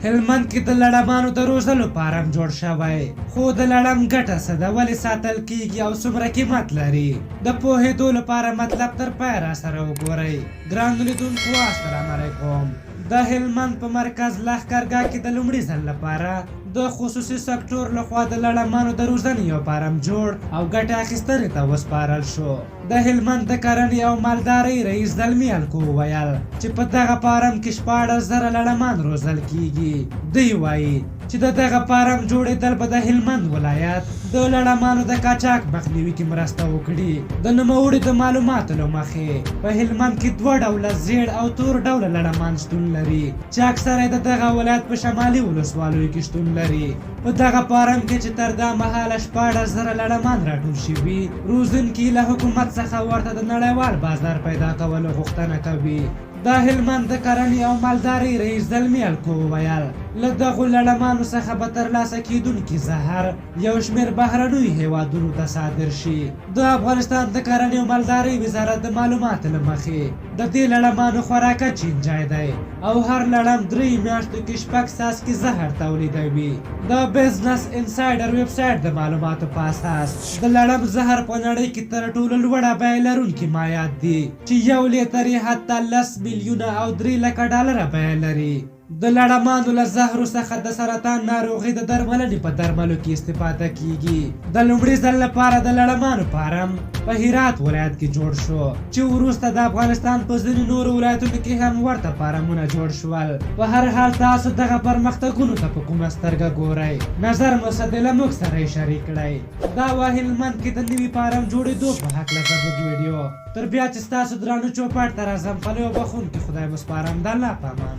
هلمند کې د لړمانو د روزلو فارم جوړ شوی، خو د لړم ګټه څه ده، ولې ساتل کیږي او څومره قیمت لري؟ د پوهېدو لپاره مطلب تر پایه راسره وګورئ. ګرانو لیدونکو السلام علیکم. د هلمند په مرکز لښکرګاه کې د لومړي ځل لپاره د خصوصي سکتور لخوا د لړمانو د روزنې یو فارم جوړ او ګټې اخیستنې ته وسپارل شو. د هلمند د کرنې او مالدارۍ رئیس زلمي الکو وویل چې په دغه فارم کې 14,000 لړمان روزل کیږي. دوی وایي چې د دغه فارم جوړېدل به د هلمند ولایت د لړمانو د قاچاق مخنیوي کې مرسته وکړي. د نوموړي د معلوماتو له مخې په هلمند کې 2 ډوله زیړ او تور ډوله لړمان شتون لري چې اکثره د دغه ولایت په شمالي ولسوالیو کې شتون لري. په دغه فارم کې چې تر دا مهاله 14,000 لړمان راټول شوي، روزونکي له حکومت څخه ورته د نړیوال بازار پیدا کولو غوښتنه کوي. د هلمند د کرنې او مالدارۍ رئیس زلمي الکو وویل له دغو لړمانو څخه به ترلاسه کیدونکي زهر یو شمېر بهرنیو هیوادونو ته صادر شي. د افغانستان د کرنې او مالدارۍ وزارت د معلوماتو له مخې د دې لړمانو خوراکه چینجی دی او هر لړم 3 میاشتو کې 6 څاڅکي زهر تولیدوي. د بزنس انسایډر ویب سایټ د معلوماتو په اساس د لړم زهر په نړۍ کې تر ټولو لوړه بیه لرونکي مایعات دي چې 1 لیتر یې حتی 10 میلیونه او 3 لکه ډالره بیه لري. د لړمانو له زهرو څخه د سرطان ناروغۍ د درملنې په درملو کې استفاده کیږي. د لومړي ځل لپاره د لړمانو فارم په هرات ولایت کې جوړ شو چې وروسته د افغانستان په ځینو نورو ولایتونو کې هم ورته فارمونه جوړ شول. په هر حال تاسو دغه پرمختګونو ته په کومه سترګه ګورئ؟ نظر مو څه دی له موږ سره یې شریک کړئ. دا وه هلمند کې د نوي فارم جوړېدو په هکله زموږ ویډیو. تر بیا چې ستاسو درانه چوپړ ته راځم، خلو بخونکي خدای مو سپارم. د الله په امان.